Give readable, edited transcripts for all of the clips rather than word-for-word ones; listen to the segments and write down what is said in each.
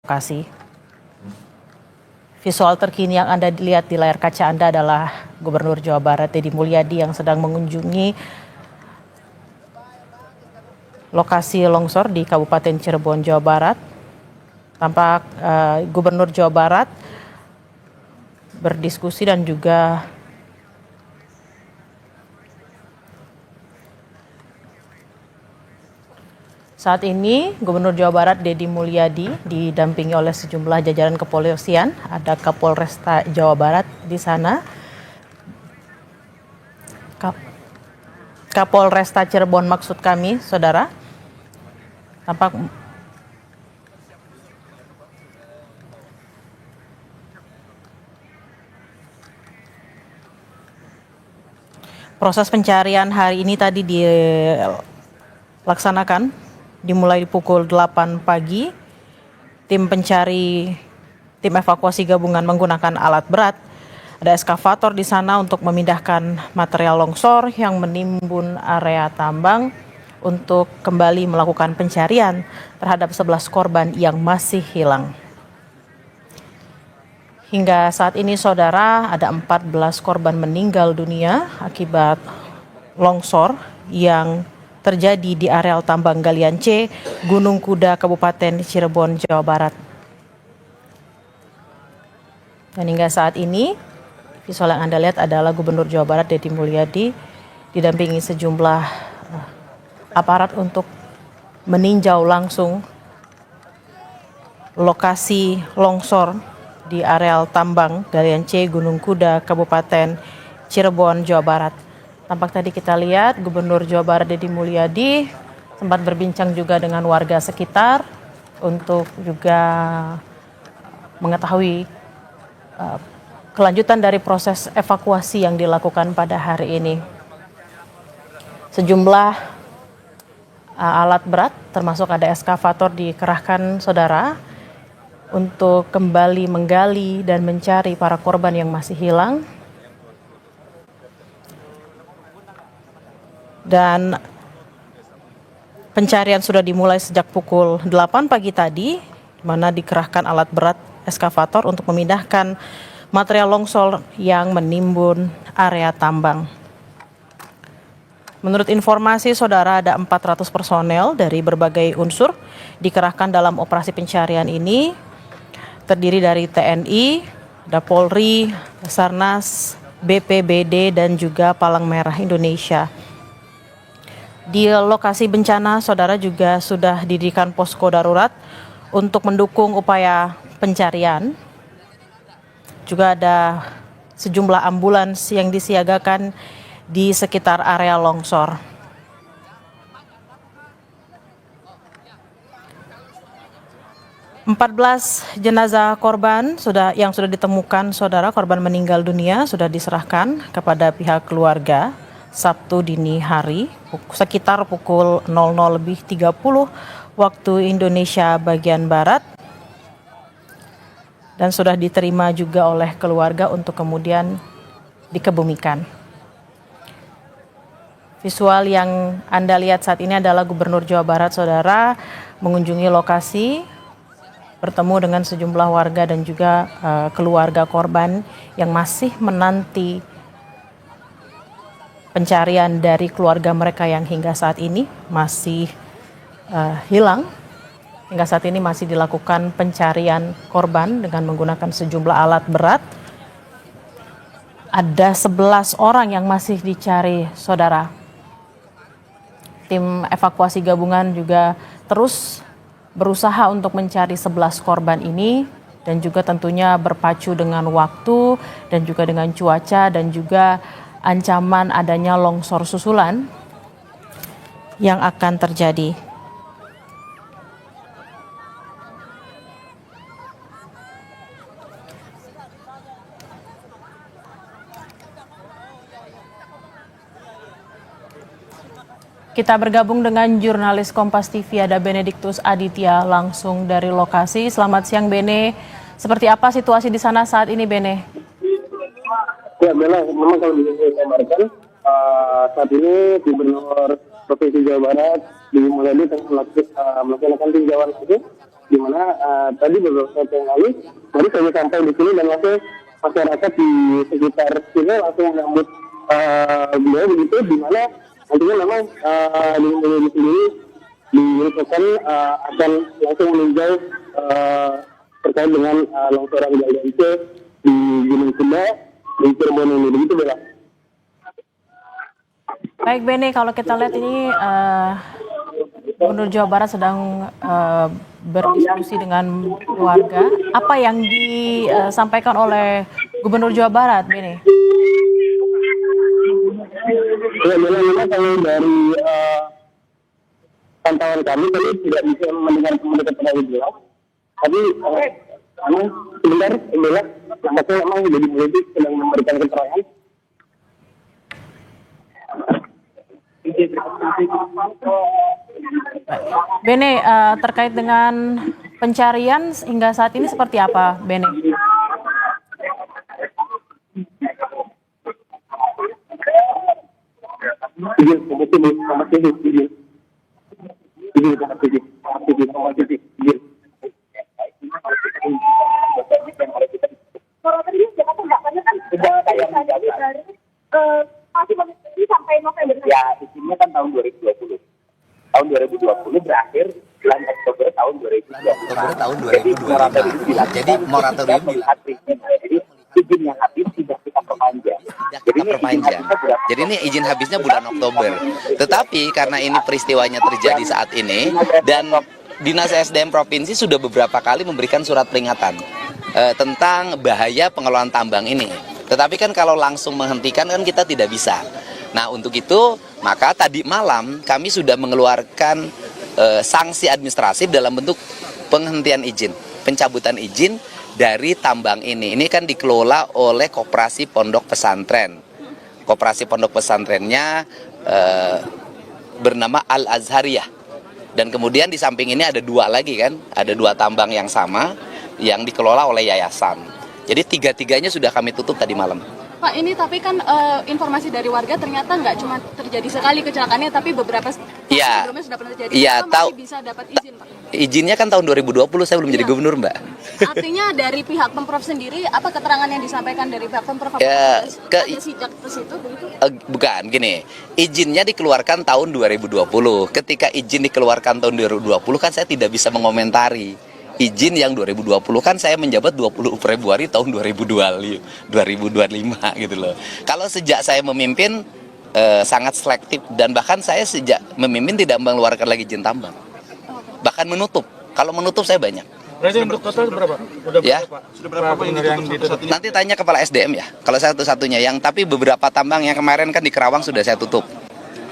lokasi. Visual terkini yang Anda lihat di layar kaca Anda adalah Gubernur Jawa Barat Deddy Mulyadi yang sedang mengunjungi lokasi longsor di Kabupaten Cirebon, Jawa Barat. Tampak Gubernur Jawa Barat berdiskusi dan juga saat ini Gubernur Jawa Barat Deddy Mulyadi didampingi oleh sejumlah jajaran kepolisian. Ada Kapolresta Jawa Barat di sana, Kapolresta Cirebon maksud kami, saudara. Tampak proses pencarian hari ini tadi dilaksanakan, dimulai pukul 8 pagi. Tim evakuasi gabungan menggunakan alat berat. Ada eskavator di sana untuk memindahkan material longsor yang menimbun area tambang untuk kembali melakukan pencarian terhadap 11 korban yang masih hilang. Hingga saat ini, saudara, ada 14 korban meninggal dunia akibat longsor yang terjadi di areal tambang galian C, Gunung Kuda, Kabupaten Cirebon, Jawa Barat. Dan hingga saat ini, visual yang Anda lihat adalah Gubernur Jawa Barat Deddy Mulyadi didampingi sejumlah aparat untuk meninjau langsung lokasi longsor di areal tambang galian C, Gunung Kuda, Kabupaten Cirebon, Jawa Barat. Tampak tadi kita lihat Gubernur Jawa Barat Deddy Mulyadi sempat berbincang juga dengan warga sekitar untuk juga mengetahui kelanjutan dari proses evakuasi yang dilakukan pada hari ini. Sejumlah alat berat termasuk ada eskavator dikerahkan, saudara, untuk kembali menggali dan mencari para korban yang masih hilang. Dan pencarian sudah dimulai sejak pukul 8 pagi tadi, di mana dikerahkan alat berat eskavator untuk memindahkan material longsor yang menimbun area tambang. Menurut informasi, saudara, ada 400 personel dari berbagai unsur dikerahkan dalam operasi pencarian ini. Terdiri dari TNI, ada Polri, Basarnas, BPBD, dan juga Palang Merah Indonesia. Di lokasi bencana, saudara, juga sudah didirikan posko darurat untuk mendukung upaya pencarian. Juga ada sejumlah ambulans yang disiagakan di sekitar area longsor. Empat belas jenazah korban yang sudah ditemukan, saudara, korban meninggal dunia sudah diserahkan kepada pihak keluarga Sabtu dini hari sekitar pukul 00.30 waktu Indonesia bagian Barat, dan sudah diterima juga oleh keluarga untuk kemudian dikebumikan. Visual yang Anda lihat saat ini adalah Gubernur Jawa Barat, saudara, mengunjungi lokasi, bertemu dengan sejumlah warga dan juga keluarga korban yang masih menanti pencarian dari keluarga mereka yang hingga saat ini masih hilang. Hingga saat ini masih dilakukan pencarian korban dengan menggunakan sejumlah alat berat. Ada 11 orang yang masih dicari, saudara. Tim evakuasi gabungan juga terus berusaha untuk mencari 11 korban ini, dan juga tentunya berpacu dengan waktu dan juga dengan cuaca dan juga ancaman adanya longsor susulan yang akan terjadi. Kita bergabung dengan jurnalis Kompas TV, ada Benediktus Aditya langsung dari lokasi. Selamat siang, Bene. Seperti apa situasi di sana saat ini, Bene? Ya, memang kalau bisa saya gambarkan, saat ini Gubernur Provinsi Jawa Barat Deddy Mulyadi tengah melaksanakan tinjauan itu di mana tadi beberapa saat yang lalu baru saja sampai di sini dan langsung masyarakat di sekitar sini langsung menyambut beliau begitu, di mana nantinya memang di beliau sendiri diinfokan akan langsung meninjau terkait dengan longsoran Galgance di Gunung Sunda di Cirebon ini, begitu Bella. Baik Bene, kalau kita lihat ini Gubernur Jawa Barat sedang berdiskusi dengan warga. Apa yang disampaikan oleh Gubernur Jawa Barat, Bene? Ya, memang kalau dari pantauan kami tadi tidak bisa mendengar komunikasi terlalu jelas. Tapi memang sebentar, nampaknya memang jadi politik sedang memberikan keterangan. Bene, terkait dengan pencarian hingga saat ini seperti apa, Bene? Sampai November. Ya, izinnya kan tahun 2020. Tahun 2020 berakhir bulan Oktober tahun 2020. Jadi moratorium dilakukan. Jadi izin yang habis tidak kita perpanjang. Jadi ini izin habisnya bulan Oktober. Tetapi karena ini peristiwanya terjadi saat ini dan Dinas SDM Provinsi sudah beberapa kali memberikan surat peringatan tentang bahaya pengelolaan tambang ini. Tetapi kan kalau langsung menghentikan kan kita tidak bisa. Nah untuk itu maka tadi malam kami sudah mengeluarkan sanksi administratif dalam bentuk penghentian izin, pencabutan izin dari tambang ini. Ini kan dikelola oleh Koperasi Pondok Pesantren. Koperasi Pondok Pesantrennya bernama Al-Azhariyah. Dan kemudian di samping ini ada dua lagi kan, ada dua tambang yang sama yang dikelola oleh yayasan. Jadi tiga-tiganya sudah kami tutup tadi malam. Pak, ini tapi kan informasi dari warga ternyata nggak cuma terjadi sekali kecelakaannya, tapi beberapa sebelumnya sudah pernah terjadi. Iya, masih bisa dapat izin, Pak? Izinnya kan tahun 2020, saya belum jadi gubernur, Mbak. Artinya dari pihak Pemprov sendiri, apa keterangan yang disampaikan dari pihak Pemprov? Ya, ada sejak ke situ begitu? Bukan, gini, izinnya dikeluarkan tahun 2020. Ketika izin dikeluarkan tahun 2020 kan saya tidak bisa mengomentari. Izin yang 2020 kan saya menjabat 20 Februari tahun 2025 gitu loh. Kalau sejak saya memimpin sangat selektif dan bahkan saya sejak memimpin tidak mengeluarkan lagi izin tambang. Bahkan menutup. Kalau menutup saya banyak. Berarti untuk total berapa? Sudah berapa yang ditutup? Nanti tanya kepala SDM ya. Kalau saya satu-satunya yang tapi beberapa tambang yang kemarin kan di Kerawang sudah saya tutup.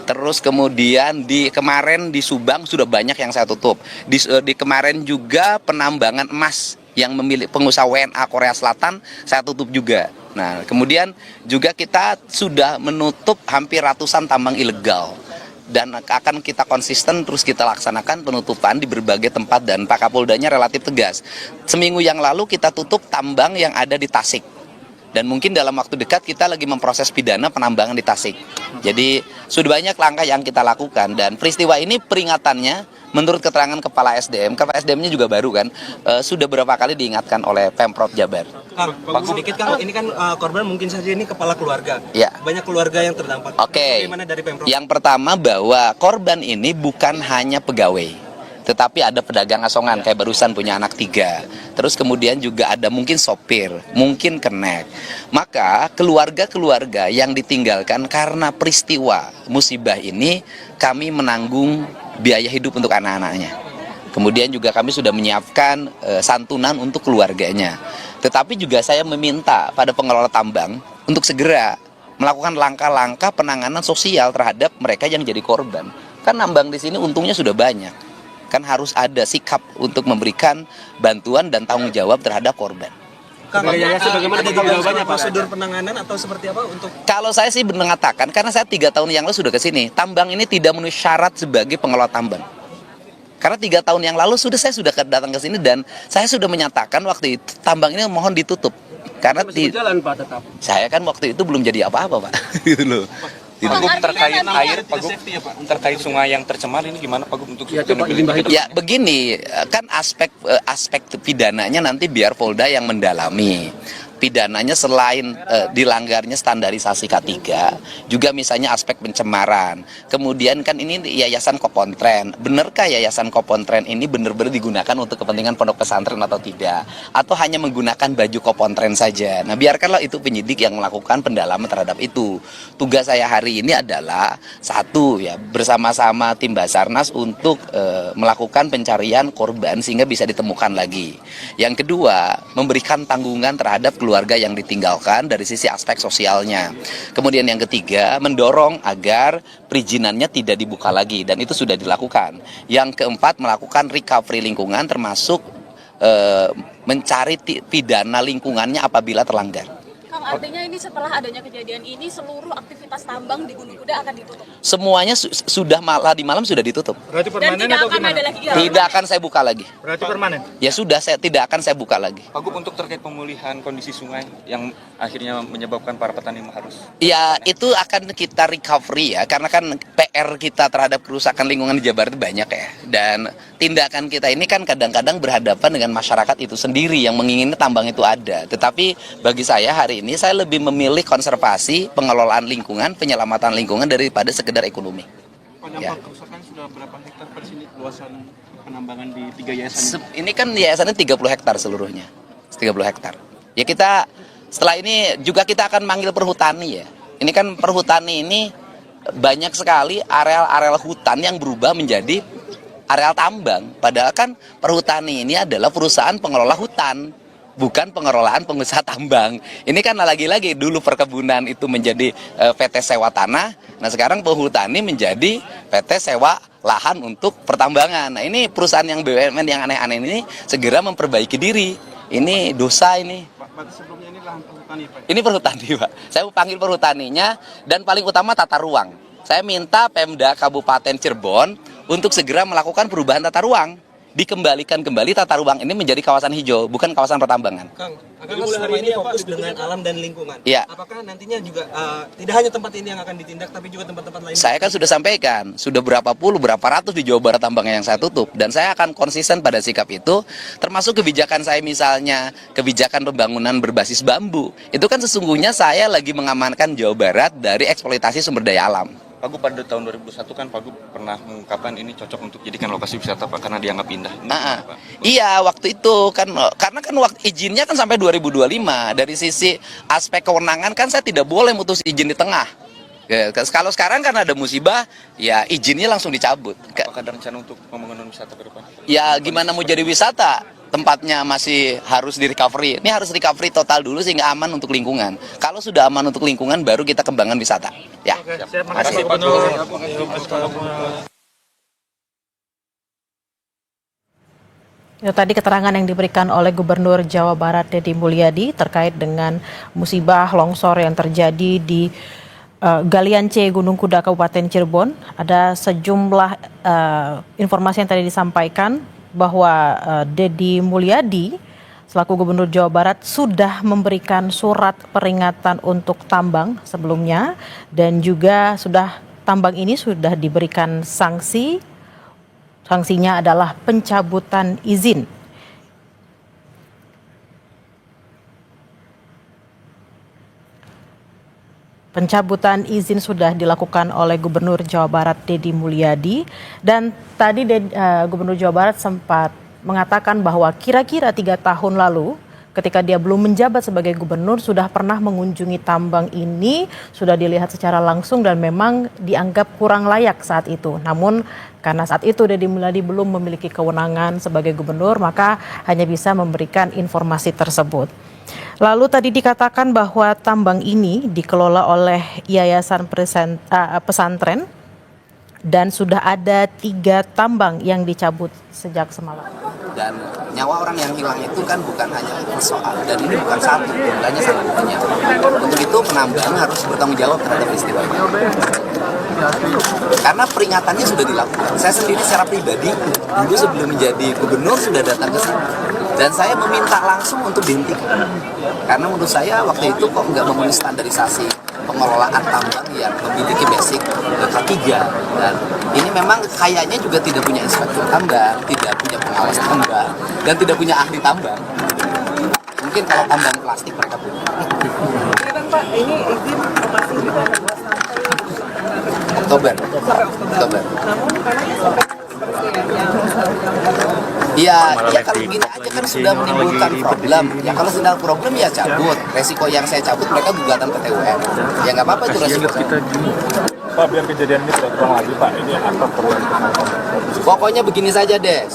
Terus kemudian kemarin di Subang sudah banyak yang saya tutup. Di kemarin juga penambangan emas yang memilih pengusaha WNA Korea Selatan saya tutup juga. Nah, kemudian juga kita sudah menutup hampir ratusan tambang ilegal. Dan akan kita konsisten terus kita laksanakan penutupan di berbagai tempat dan Pak Kapoldanya relatif tegas. Seminggu yang lalu kita tutup tambang yang ada di Tasik. Dan mungkin dalam waktu dekat kita lagi memproses pidana penambangan di Tasik. Jadi sudah banyak langkah yang kita lakukan dan peristiwa ini peringatannya menurut keterangan Kepala SDM-nya juga baru kan, sudah beberapa kali diingatkan oleh Pemprov Jabar. Pak, sedikit kan, ini kan korban mungkin saja ini kepala keluarga. Ya. Banyak keluarga yang terdampak. Oke. Bagaimana dari Pemprov? Yang pertama bahwa korban ini bukan hanya pegawai. Tetapi ada pedagang asongan kayak barusan punya anak 3. Terus kemudian juga ada mungkin sopir, mungkin kenek. Maka keluarga-keluarga yang ditinggalkan karena peristiwa musibah ini kami menanggung biaya hidup untuk anak-anaknya. Kemudian juga kami sudah menyiapkan santunan untuk keluarganya. Tetapi juga saya meminta pada pengelola tambang untuk segera melakukan langkah-langkah penanganan sosial terhadap mereka yang jadi korban. Kan tambang di sini untungnya sudah banyak. Kan harus ada sikap untuk memberikan bantuan dan tanggung jawab terhadap korban. Bagaimana jawabannya prosedur penanganan atau seperti apa untuk? Kalau saya sih mengatakan, karena saya 3 tahun yang lalu sudah ke sini, tambang ini tidak memenuhi syarat sebagai pengelola tambang. Karena 3 tahun yang lalu saya sudah datang ke sini dan saya sudah menyatakan waktu itu tambang ini mohon ditutup. Karena masih berjalan Pak tetap. Saya kan waktu itu belum jadi apa-apa Pak, gitu loh. Pak terkait Artinya air, Pak Gub, terkait sungai yang tercemar ini gimana Pak Gub untuk Ya begini, kan aspek pidananya nanti biar Polda yang mendalami. Pidananya selain dilanggarnya standarisasi K3, juga misalnya aspek pencemaran. Kemudian kan ini Yayasan Kopontren. Benarkah Yayasan Kopontren ini benar-benar digunakan untuk kepentingan pondok pesantren atau tidak? Atau hanya menggunakan baju Kopontren saja? Nah, biarkanlah itu penyidik yang melakukan pendalaman terhadap itu. Tugas saya hari ini adalah satu ya, bersama-sama tim Basarnas untuk melakukan pencarian korban sehingga bisa ditemukan lagi. Yang kedua, memberikan tanggungan terhadap keluarga yang ditinggalkan dari sisi aspek sosialnya. Kemudian yang ketiga, mendorong agar perizinannya tidak dibuka lagi, dan itu sudah dilakukan. Yang keempat, melakukan recovery lingkungan termasuk mencari pidana lingkungannya apabila terlanggar. Kang, artinya ini setelah adanya kejadian ini seluruh aktivitas tambang di Gunung Kuda akan ditutup. Semuanya sudah di malam sudah ditutup. Berarti Dan tidak akan ada lagi. Tidak akan saya buka lagi. Berarti permanen. Ya sudah, tidak akan saya buka lagi. Pak Gub, untuk terkait pemulihan kondisi sungai yang akhirnya menyebabkan para petani harus... Ya itu akan kita recovery ya, karena kan PR kita terhadap kerusakan lingkungan di Jawa Barat itu banyak ya. Dan tindakan kita ini kan kadang-kadang berhadapan dengan masyarakat itu sendiri yang menginginkan tambang itu ada. Tetapi bagi saya hari ini saya lebih memilih konservasi, pengelolaan lingkungan, penyelamatan lingkungan daripada sekedar ekonomi. Dampak kerusakan sudah berapa hektar pada sini luasan penambangan di 3 yayasan ini? Ini kan yayasannya 30 hektar seluruhnya, 30 hektar. Ya kita setelah ini juga kita akan manggil perhutani ya. Ini kan perhutani ini banyak sekali areal-areal hutan yang berubah menjadi areal tambang. Padahal kan perhutani ini adalah perusahaan pengelola hutan, bukan pengelolaan pengusaha tambang. Ini kan lagi-lagi dulu perkebunan itu menjadi PT sewa tanah, nah sekarang perhutani menjadi PT sewa lahan untuk pertambangan. Nah ini perusahaan yang BUMN yang aneh-aneh ini segera memperbaiki diri. Ini dosa ini. Pak, sebelumnya ini lahan perhutani Pak? Ini perhutani Pak. Saya panggil perhutaninya, dan paling utama tata ruang. Saya minta Pemda Kabupaten Cirebon untuk segera melakukan perubahan tata ruang. Dikembalikan kembali tata ruang ini menjadi kawasan hijau, bukan kawasan pertambangan. Kang, akan selama ini fokus dengan alam dan lingkungan. Iya. Apakah nantinya juga tidak hanya tempat ini yang akan ditindak, tapi juga tempat-tempat lain? Saya kan sudah sampaikan, sudah berapa ratus di Jawa Barat tambangnya yang saya tutup, dan saya akan konsisten pada sikap itu, termasuk kebijakan saya misalnya, kebijakan pembangunan berbasis bambu. Itu kan sesungguhnya saya lagi mengamankan Jawa Barat dari eksploitasi sumber daya alam. Pak Gub, pada tahun 2021 kan Pak Gub pernah mengungkapkan ini cocok untuk jadikan lokasi wisata Pak, karena dianggap indah. Iya, waktu itu kan, karena kan waktu izinnya kan sampai 2025. Dari sisi aspek kewenangan kan saya tidak boleh mutus izin di tengah. Ya, kalau sekarang kan ada musibah, ya izinnya langsung dicabut. Apakah ada rencana untuk pembangunan wisata ke depan? Ya gimana mau jadi wisata? Tempatnya masih harus di recovery. Ini harus recovery total dulu sehingga aman untuk lingkungan. Kalau sudah aman untuk lingkungan, baru kita kembangkan wisata. Ya. Oke, siap. Makasih Pak Gubernur. Itu tadi keterangan yang diberikan oleh Gubernur Jawa Barat Deddy Mulyadi terkait dengan musibah longsor yang terjadi di Galian C Gunung Kuda Kabupaten Cirebon. Ada sejumlah informasi yang tadi disampaikan bahwa Deddy Mulyadi selaku Gubernur Jawa Barat sudah memberikan surat peringatan untuk tambang sebelumnya, dan juga tambang ini sudah diberikan sanksi. Sanksinya adalah pencabutan izin. Pencabutan izin sudah dilakukan oleh Gubernur Jawa Barat Deddy Mulyadi, dan tadi Gubernur Jawa Barat sempat mengatakan bahwa kira-kira 3 tahun lalu ketika dia belum menjabat sebagai gubernur sudah pernah mengunjungi tambang ini, sudah dilihat secara langsung dan memang dianggap kurang layak saat itu. Namun karena saat itu Deddy Mulyadi belum memiliki kewenangan sebagai gubernur, maka hanya bisa memberikan informasi tersebut. Lalu tadi dikatakan bahwa tambang ini dikelola oleh Yayasan Pesantren dan sudah ada 3 tambang yang dicabut sejak semalam. Dan nyawa orang yang hilang itu kan bukan hanya persoalan, dan ini bukan satu, jumlahnya sangat banyak. Untuk itu penambang harus bertanggung jawab terhadap peristiwa ini. Karena peringatannya sudah dilakukan. Saya sendiri secara pribadi dulu sebelum menjadi gubernur sudah datang ke sini, dan saya meminta langsung untuk dihentikan. Karena menurut saya waktu itu kok nggak memenuhi standarisasi pengelolaan tambang yang memiliki basic K3, dan ini memang kayaknya juga tidak punya inspektur tambang, tidak punya pengawas tambang, dan tidak punya ahli tambang. Mungkin kalau tambang plastik mereka punya. Pak, ini izin masih juga Oktober. Namun karena sampai seperti Iya, kalau begini aja kan sudah menimbulkan problem. Ya kalau sudah problem ya cabut. Resiko yang saya cabut mereka gugatan PT UN. Ya nggak apa-apa itu resiko. Pak, biar kejadian ini tidak terulang lagi, Pak. Ini apa perlu Pokoknya begini saja deh,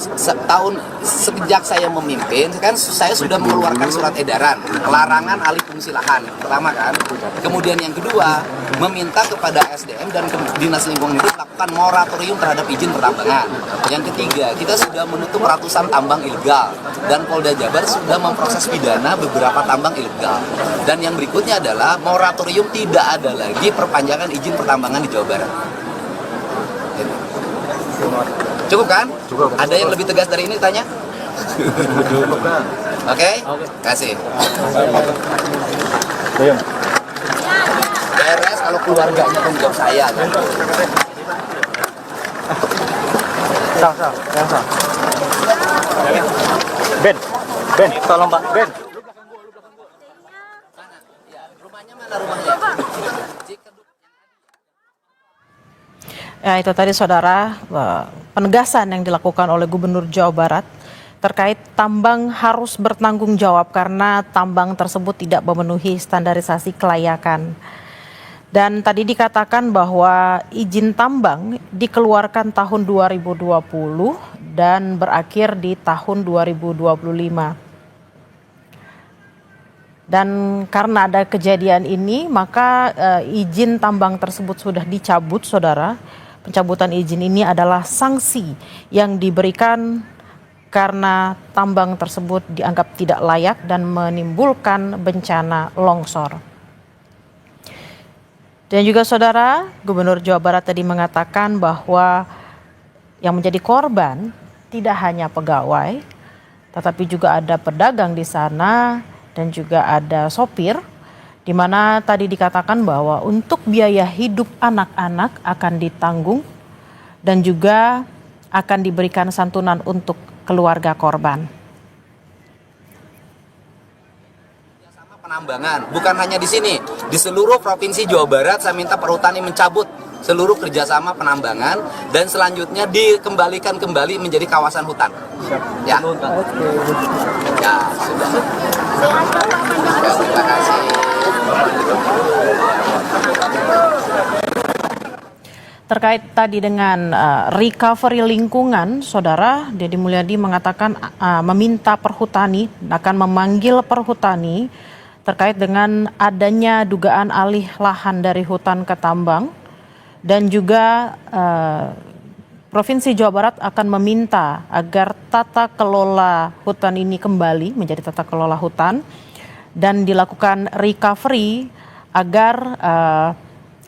sejak saya memimpin, kan saya sudah mengeluarkan surat edaran, larangan alih fungsi lahan, pertama kan. Kemudian yang kedua, meminta kepada SDM dan Dinas Lingkungan Hidup melakukan moratorium terhadap izin pertambangan. Yang ketiga, kita sudah menutup ratusan tambang ilegal, dan Polda Jabar sudah memproses pidana beberapa tambang ilegal. Dan yang berikutnya adalah moratorium tidak ada lagi perpanjangan izin pertambangan di Jawa Barat. Cukup kan? Cukup. Ada yang lebih tegas dari ini tanya? Oke? Kasih. Beres kalau keluarganya tanggung jawab saya. Sal. Ben, tolong Pak, Ben. Rumahnya mana rumahnya? Ya, itu tadi saudara penegasan yang dilakukan oleh Gubernur Jawa Barat terkait tambang harus bertanggung jawab karena tambang tersebut tidak memenuhi standarisasi kelayakan. Dan tadi dikatakan bahwa izin tambang dikeluarkan tahun 2020 dan berakhir di tahun 2025. Dan karena ada kejadian ini, maka izin tambang tersebut sudah dicabut, saudara. Pencabutan izin ini adalah sanksi yang diberikan karena tambang tersebut dianggap tidak layak dan menimbulkan bencana longsor. Dan juga saudara, Gubernur Jawa Barat tadi mengatakan bahwa yang menjadi korban tidak hanya pegawai, tetapi juga ada pedagang di sana dan juga ada sopir, di mana tadi dikatakan bahwa untuk biaya hidup anak-anak akan ditanggung dan juga akan diberikan santunan untuk keluarga korban. Penambangan, bukan hanya di sini, di seluruh provinsi Jawa Barat saya minta Perhutani mencabut seluruh kerjasama penambangan dan selanjutnya dikembalikan kembali menjadi kawasan hutan. Ya, ya sudah. Ya, terima kasih. Terkait tadi dengan recovery lingkungan, saudara, Deddy Mulyadi mengatakan meminta Perhutani akan memanggil Perhutani terkait dengan adanya dugaan alih lahan dari hutan ke tambang, dan juga Provinsi Jawa Barat akan meminta agar tata kelola hutan ini kembali menjadi tata kelola hutan dan dilakukan recovery agar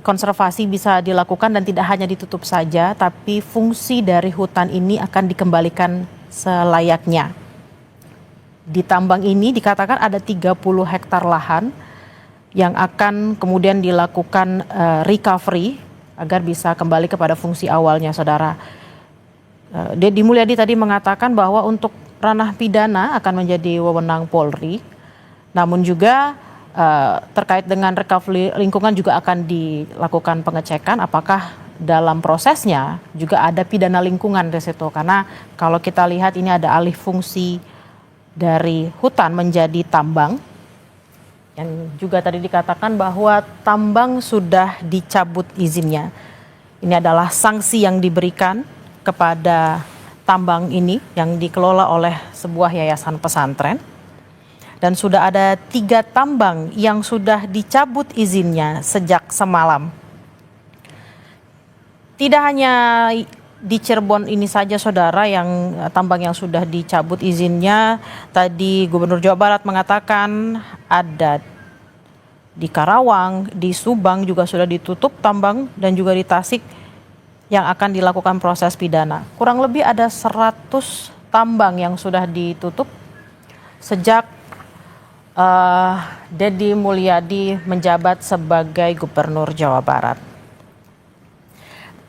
konservasi bisa dilakukan dan tidak hanya ditutup saja, tapi fungsi dari hutan ini akan dikembalikan selayaknya. Di tambang ini dikatakan ada 30 hektar lahan yang akan kemudian dilakukan recovery agar bisa kembali kepada fungsi awalnya, saudara. Deddy Mulyadi tadi mengatakan bahwa untuk ranah pidana akan menjadi wewenang Polri, namun juga terkait dengan recovery lingkungan juga akan dilakukan pengecekan apakah dalam prosesnya juga ada pidana lingkungan di situ, karena kalau kita lihat ini ada alih fungsi dari hutan menjadi tambang, yang juga tadi dikatakan bahwa tambang sudah dicabut izinnya. Ini adalah sanksi yang diberikan kepada tambang ini yang dikelola oleh sebuah yayasan pesantren. Dan sudah ada 3 tambang yang sudah dicabut izinnya sejak semalam. Tidak hanya di Cirebon ini saja, saudara, yang tambang yang sudah dicabut izinnya. Tadi Gubernur Jawa Barat mengatakan ada di Karawang, di Subang juga sudah ditutup tambang, dan juga di Tasik yang akan dilakukan proses pidana. Kurang lebih ada 100 tambang yang sudah ditutup sejak Deddy Mulyadi menjabat sebagai Gubernur Jawa Barat.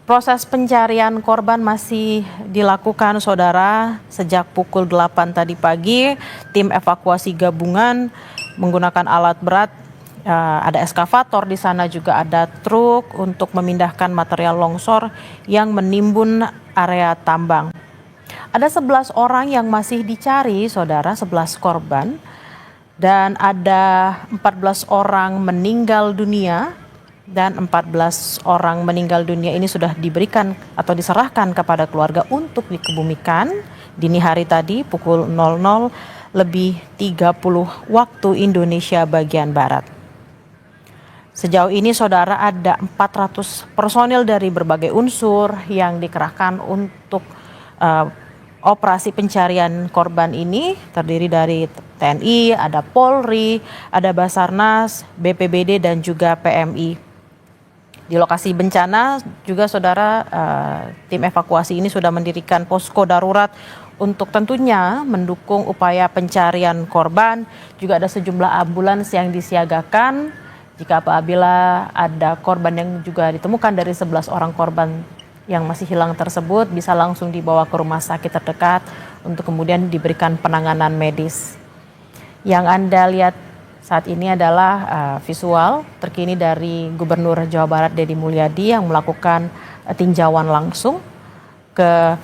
Proses pencarian korban masih dilakukan, saudara. Sejak pukul 8 tadi pagi, tim evakuasi gabungan menggunakan alat berat, ada eskavator di sana, juga ada truk untuk memindahkan material longsor yang menimbun area tambang. Ada 11 orang yang masih dicari, saudara, 11 korban. Dan ada 14 orang meninggal dunia. Dan 14 orang meninggal dunia ini sudah diberikan atau diserahkan kepada keluarga untuk dikebumikan dini hari tadi pukul 00:30 waktu Indonesia bagian Barat. Sejauh ini, saudara, ada 400 personil dari berbagai unsur yang dikerahkan untuk operasi pencarian korban ini, terdiri dari TNI, ada Polri, ada Basarnas, BPBD, dan juga PMI. Di lokasi bencana juga, saudara, tim evakuasi ini sudah mendirikan posko darurat untuk tentunya mendukung upaya pencarian korban. Juga ada sejumlah ambulans yang disiagakan jika apabila ada korban yang juga ditemukan dari 11 orang korban yang masih hilang tersebut, bisa langsung dibawa ke rumah sakit terdekat untuk kemudian diberikan penanganan medis. Yang Anda lihat saat ini adalah visual terkini dari Gubernur Jawa Barat Deddy Mulyadi yang melakukan tinjauan langsung ke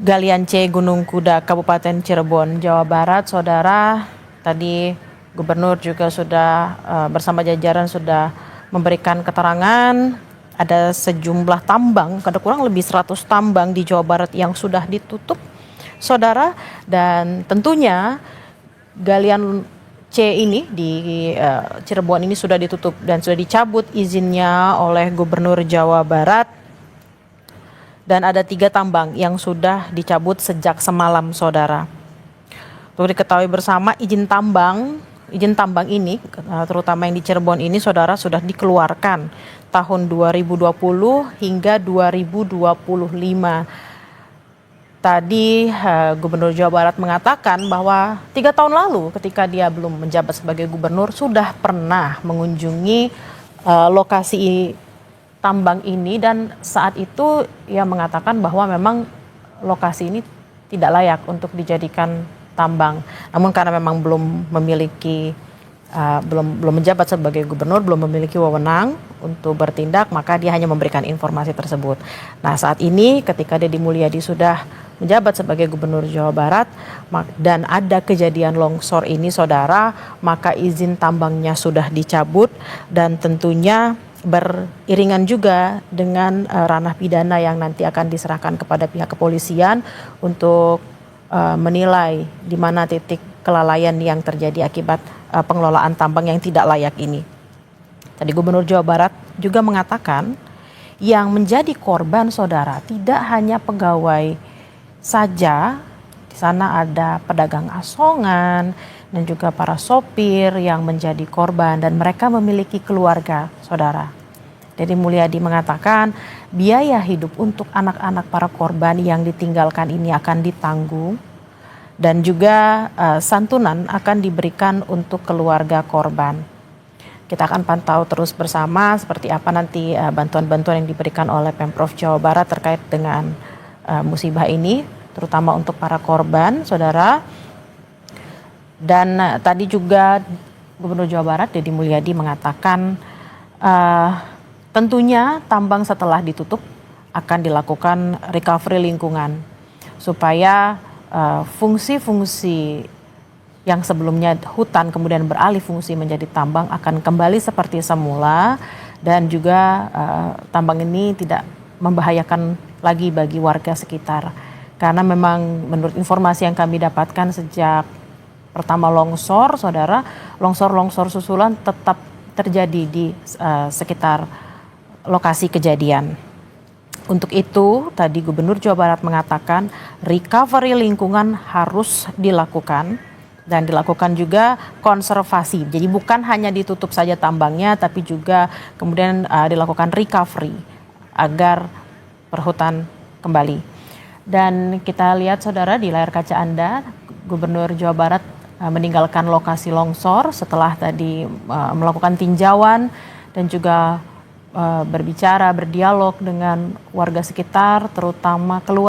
Galian C Gunung Kuda Kabupaten Cirebon, Jawa Barat. Saudara, tadi Gubernur juga sudah bersama jajaran sudah memberikan keterangan. Ada sejumlah tambang, ada kurang lebih 100 tambang di Jawa Barat yang sudah ditutup, saudara. Dan tentunya Galian C ini di Cirebon ini sudah ditutup dan sudah dicabut izinnya oleh Gubernur Jawa Barat. Dan ada 3 tambang yang sudah dicabut sejak semalam, saudara. Untuk diketahui bersama, izin tambang ini, terutama yang di Cirebon ini, saudara, sudah dikeluarkan tahun 2020 hingga 2025. Tadi Gubernur Jawa Barat mengatakan bahwa 3 tahun lalu ketika dia belum menjabat sebagai gubernur sudah pernah mengunjungi lokasi tambang ini, dan saat itu ia mengatakan bahwa memang lokasi ini tidak layak untuk dijadikan tambang. Namun karena memang belum memiliki belum menjabat sebagai gubernur, belum memiliki wewenang untuk bertindak, maka dia hanya memberikan informasi tersebut. Nah, saat ini ketika Deddy Mulyadi sudah menjabat sebagai Gubernur Jawa Barat dan ada kejadian longsor ini, saudara, maka izin tambangnya sudah dicabut dan tentunya beriringan juga dengan ranah pidana yang nanti akan diserahkan kepada pihak kepolisian untuk menilai di mana titik kelalaian yang terjadi akibat pengelolaan tambang yang tidak layak ini. Tadi Gubernur Jawa Barat juga mengatakan yang menjadi korban, saudara, tidak hanya pegawai saja. Di sana ada pedagang asongan dan juga para sopir yang menjadi korban dan mereka memiliki keluarga, saudara. Deddy Mulyadi mengatakan biaya hidup untuk anak-anak para korban yang ditinggalkan ini akan ditanggung dan juga santunan akan diberikan untuk keluarga korban. Kita akan pantau terus bersama seperti apa nanti bantuan-bantuan yang diberikan oleh Pemprov Jawa Barat terkait dengan musibah ini, terutama untuk para korban, saudara. Dan tadi juga Gubernur Jawa Barat Deddy Mulyadi mengatakan tentunya tambang setelah ditutup akan dilakukan recovery lingkungan supaya fungsi-fungsi yang sebelumnya hutan kemudian beralih fungsi menjadi tambang akan kembali seperti semula, dan juga tambang ini tidak membahayakan lagi bagi warga sekitar. Karena memang menurut informasi yang kami dapatkan sejak pertama longsor, saudara, longsor-longsor susulan tetap terjadi di sekitar lokasi kejadian. Untuk itu, tadi Gubernur Jawa Barat mengatakan recovery lingkungan harus dilakukan dan dilakukan juga konservasi. Jadi bukan hanya ditutup saja tambangnya, tapi juga kemudian dilakukan recovery agar perhutan kembali. Dan kita lihat, saudara, di layar kaca Anda, Gubernur Jawa Barat meninggalkan lokasi longsor setelah tadi melakukan tinjauan dan juga berbicara, berdialog dengan warga sekitar, terutama keluarga.